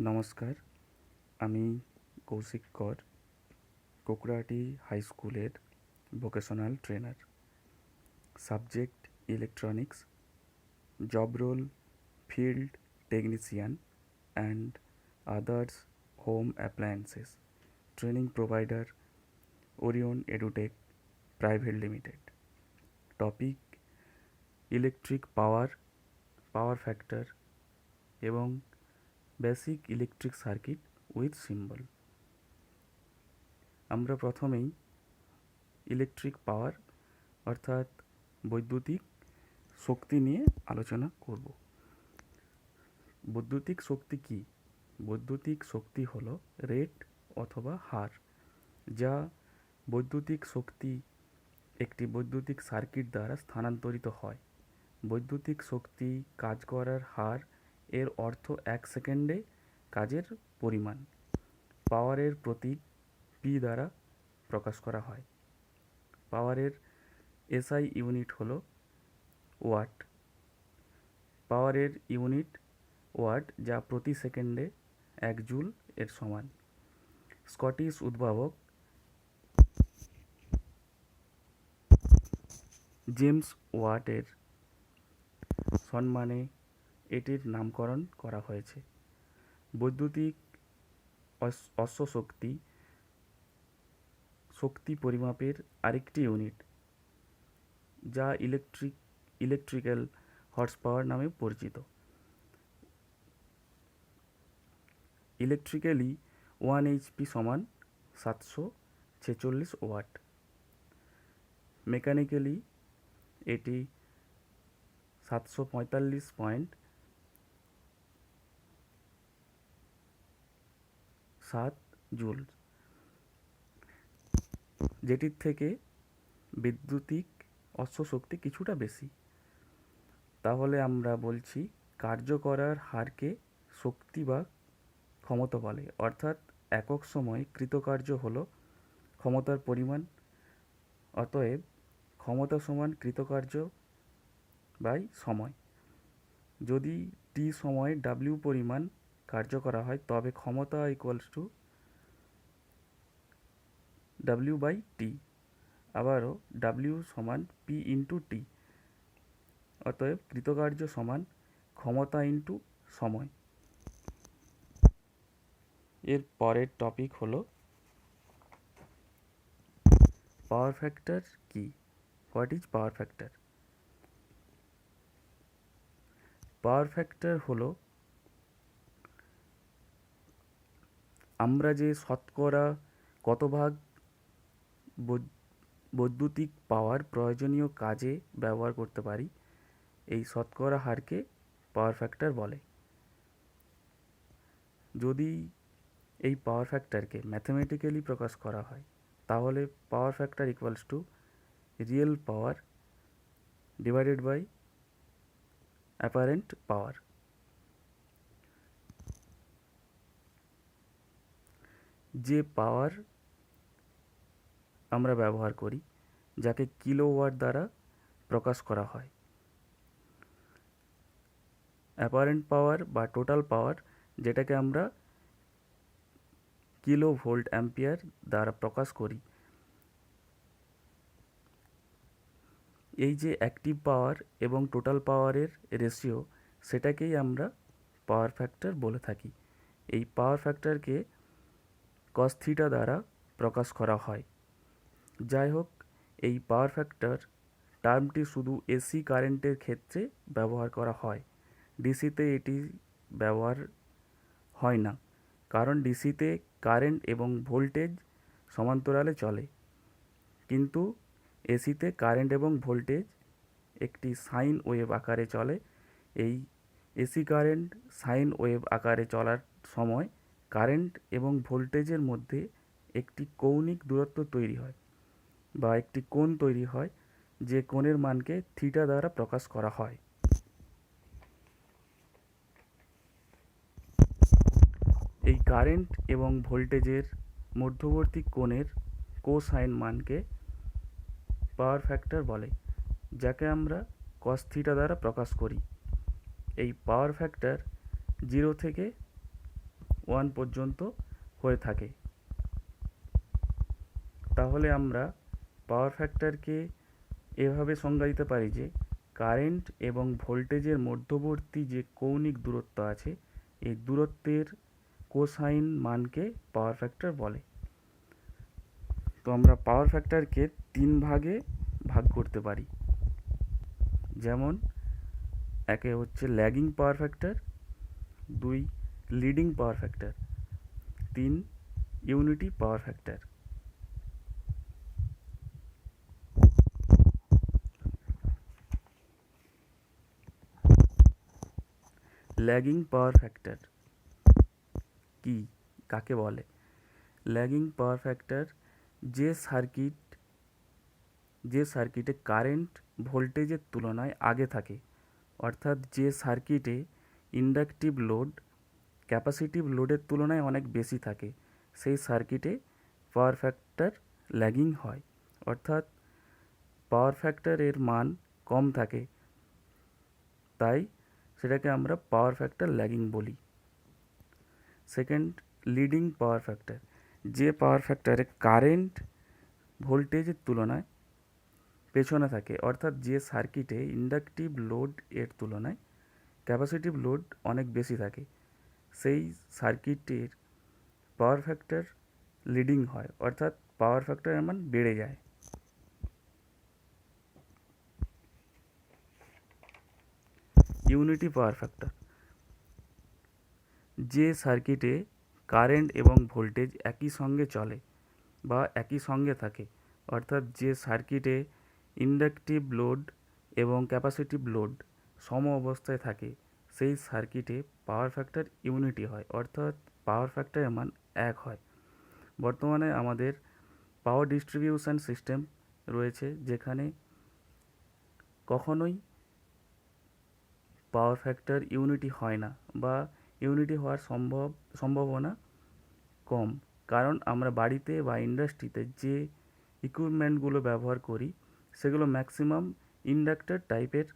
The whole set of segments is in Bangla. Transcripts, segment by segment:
নমস্কার, আমি কৌশিক কর, কোকড়াহাটি হাই স্কুলের vocational trainer. Subject electronics, job role field technician and others home appliances. Training provider Orion Edutech private limited. Topic electric power factor এবং basic electric circuit with symbol. আমরা প্রথমেই ইলেকট্রিক পাওয়ার অর্থাৎ বৈদ্যুতিক শক্তি নিয়ে আলোচনা করব। বৈদ্যুতিক শক্তি কী? বৈদ্যুতিক শক্তি হলো রেট অথবা হার, যা বৈদ্যুতিক শক্তি একটি বৈদ্যুতিক সার্কিট দ্বারা স্থানান্তরিত হয়। বৈদ্যুতিক শক্তি কাজ করার হার এর অর্থ 1 সেকেন্ডে কাজের পরিমাণ। পাওয়ারের প্রতীক পি দ্বারা প্রকাশ করা হয়। পাওয়ারের এসআই ইউনিট হলো ওয়াট। পাওয়ারের ইউনিট ওয়াট, যা প্রতি সেকেন্ডে 1 জুল এর সমান। স্কটিশ উদ্ভাবক জেমস ওয়াটের সম্মানে এটির নামকরণ করা হয়েছে। বৈদ্যুতিক অশ্ব শক্তি পরিমাপের আরেকটি ইউনিট, যা ইলেকট্রিক্যাল হর্স পাওয়ার নামে পরিচিত। ইলেকট্রিক্যালি 1 HP সমান 746 ওয়াট। মেকানিক্যালি এটি 745.7 জুল, যেটির থেকে বৈদ্যুতিক অশ্বশক্তি কিছুটা বেশি। তাহলে আমরা বলছি কার্য করার হারকে শক্তি বা ক্ষমতা বলে, অর্থাৎ একক সময়ে কৃতকার্য হলো ক্ষমতার পরিমাণ। অতএব ক্ষমতা সমান কৃতকার্য বাই সময়। যদি টি সময়ে ডাব্লিউ পরিমাণ কার্য করা হয়, তবে ক্ষমতা equals to W by T. আবারও ডাব্লিউ সমান পি ইন্টু টি। অতএব কৃতকার্য সমান ক্ষমতা ইন্টু সময়। এর পরের টপিক হলো পাওয়ার ফ্যাক্টর কি? What is power factor? Power factor হলো আমরা যে শতকরা কত ভাগ বৈদ্যুতিক পাওয়ার প্রয়োজনীয় কাজে ব্যবহার করতে পারি, এই শতকরা হারকে পাওয়ার ফ্যাক্টর বলে। যদি এই পাওয়ার ফ্যাক্টরকে ম্যাথমেটিক্যালি প্রকাশ করা হয়, তাহলে power factor equals to real power divided by apparent power. যে পাওয়ার আমরা ব্যবহার করি, যাকে কিলোওয়াট দ্বারা প্রকাশ করা হয়। অ্যাপারেন্ট পাওয়ার বা টোটাল পাওয়ার, যেটাকে আমরা কিলো ভোল্ট অ্যাম্পিয়ার দ্বারা প্রকাশ করি। এই যে অ্যাক্টিভ পাওয়ার এবং টোটাল পাওয়ারের রেশিও, সেটাকেই আমরা পাওয়ার ফ্যাক্টর বলে থাকি। এই পাওয়ার ফ্যাক্টরকে কস থিটা দ্বারা প্রকাশ করা হয়। যাই হোক, এই পাওয়ার ফ্যাক্টর টার্মটি শুধু এসি কারেন্টের ক্ষেত্রে ব্যবহার করা হয়। ডিসিতে এটি ব্যবহার হয় না, কারণ ডিসিতে কারেন্ট এবং ভোল্টেজ সমান্তরালে চলে, কিন্তু এসিতে কারেন্ট এবং ভোল্টেজ একটি সাইন ওয়েভ আকারে চলে। এই এসি কারেন্ট সাইন ওয়েভ আকারে চলার সময় কারেন্ট এবং ভোল্টেজের মধ্যে একটি কৌণিক দূরত্ব তৈরি হয় বা একটি কোণ তৈরি হয়, যে কোণের মানকে থিটা দ্বারা প্রকাশ করা হয়। এই কারেন্ট এবং ভোল্টেজের মধ্যবর্তী কোণের কোসাইন মানকে পাওয়ার ফ্যাক্টর বলে, যাকে আমরা কস থিটা দ্বারা প্রকাশ করি। এই পাওয়ার ফ্যাক্টর 0 থেকে ওয়ান পর্যন্ত হয়ে থাকে। তাহলে আমরা পাওয়ার ফ্যাক্টরকে এভাবে সংজ্ঞা দিতে পারি যে কারেন্ট এবং ভোল্টেজের মধ্যবর্তী যে কৌণিক দূরত্ব আছে, এই দূরত্বের কোসাইন মানকে পাওয়ার ফ্যাক্টর বলে। তো আমরা পাওয়ার ফ্যাক্টরকে 3 ভাগে ভাগ করতে পারি। যেমন একে হচ্ছে lagging power factor, 2 leading power factor, 3 unity power factor. Lagging power factor কি, কাকে বলে? ল্যাগিং পাওয়ার ফ্যাক্টর যে সার্কিটে কারেন্ট ভোল্টেজের তুলনায় আগে থাকে, অর্থাৎ যে সার্কিটে ইন্ডাকটিভ লোড ক্যাপাসিটিভ লোডের তুলনায় অনেক বেশি থাকে, সেই সার্কিটে পাওয়ার ফ্যাক্টর ল্যাগিং হয়, অর্থাৎ পাওয়ার ফ্যাক্টরের মান কম থাকে, তাই সেটাকে আমরা পাওয়ার ফ্যাক্টর ল্যাগিং বলি। সেকেন্ড, লিডিং পাওয়ার ফ্যাক্টর যে পাওয়ার ফ্যাক্টরে কারেন্ট ভোল্টেজের তুলনায় পেছনে থাকে, অর্থাৎ যে সার্কিটে ইন্ডাকটিভ লোড এর তুলনায় ক্যাপাসিটিভ লোড অনেক বেশি থাকে, সেই সার্কিটের পাওয়ার ফ্যাক্টর লিডিং হয়, অর্থাৎ পাওয়ার ফ্যাক্টরের মান বেড়ে যায়। ইউনিটি পাওয়ার ফ্যাক্টর যে সার্কিটে কারেন্ট এবং ভোল্টেজ একই সঙ্গে চলে বা একই সঙ্গে থাকে, অর্থাৎ যে সার্কিটে ইন্ডাকটিভ লোড এবং ক্যাপাসিটিভ লোড সম অবস্থায় থাকে, সেই সার্কিটে পাওয়ার ফ্যাক্টর ইউনিটি হয়, অর্থাৎ পাওয়ার ফ্যাক্টরের মান 1 হয়। বর্তমানে আমাদের পাওয়ার ডিস্ট্রিবিউশন সিস্টেম রয়েছে, যেখানে কখনোই পাওয়ার ফ্যাক্টর ইউনিটি হয় না বা ইউনিটি হওয়ার সম্ভাবনা কম, কারণ আমরা বাড়িতে বা ইন্ডাস্ট্রিতে যে ইকুইপমেন্টগুলো ব্যবহার করি সেগুলো ম্যাক্সিমাম ইন্ডাক্টর টাইপের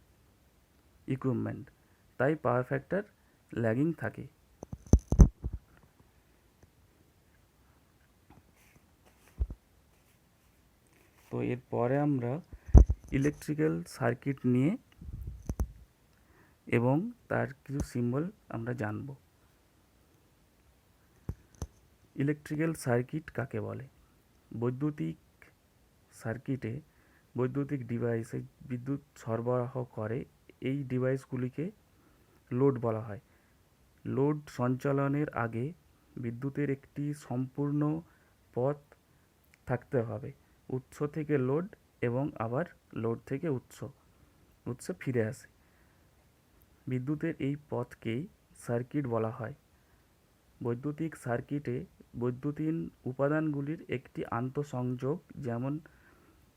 ইকুইপমেন্ট, তাই পাওয়ার ফ্যাক্টর ল্যাগিং থাকে। তো এরপরে আমরা ইলেকট্রিক্যাল সার্কিট নিয়ে এবং তার কিছু সিম্বল আমরা জানব। ইলেকট্রিক্যাল সার্কিট কাকে বলে? বৈদ্যুতিক সার্কিটে বৈদ্যুতিক ডিভাইসে বিদ্যুৎ সরবরাহ করে, এই ডিভাইসগুলিকে লোড বলা হয়। লোড সঞ্চালনের আগে বিদ্যুতের একটি সম্পূর্ণ পথ থাকতে হবে, উৎস থেকে লোড এবং আবার লোড থেকে উৎসে ফিরে আসে। বিদ্যুতের এই পথকেই সার্কিট বলা হয়। বৈদ্যুতিক সার্কিটে বৈদ্যুতিন উপাদানগুলির একটি আন্তঃসংযোগ, যেমন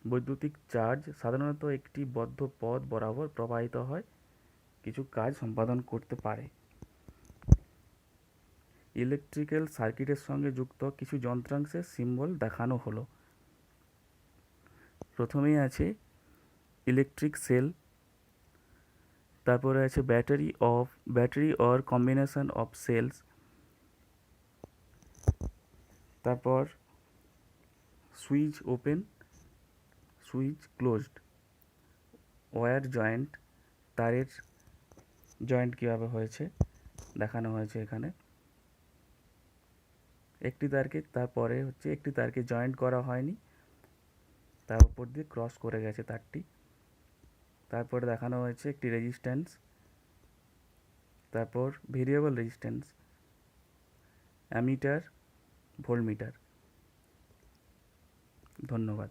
বৈদ্যুতিক চার্জ সাধারণত একটি বদ্ধ পথ বরাবর প্রবাহিত হয়, কিছু কাজ সম্পাদন করতে পারে। ইলেকট্রিক্যাল সার্কিটের সঙ্গে যুক্ত কিছু যন্ত্রাংশের সিম্বল দেখানো হলো। প্রথমেই আছে ইলেকট্রিক সেল, তারপরে আছে battery or combination of cells, তারপর switch open, switch closed, wire joint, তারের জয়েন্ট কীভাবে হয়েছে দেখানো হয়েছে এখানে। একটি তারকে জয়েন্ট করা হয়নি, তার উপর দিয়ে ক্রস করে গেছে তারটি। তারপরে দেখানো হয়েছে একটি রেজিস্ট্যান্স, তারপর ভেরিয়েবল রেজিস্ট্যান্স, অ্যামিটার, ভোল্টমিটার। ধন্যবাদ।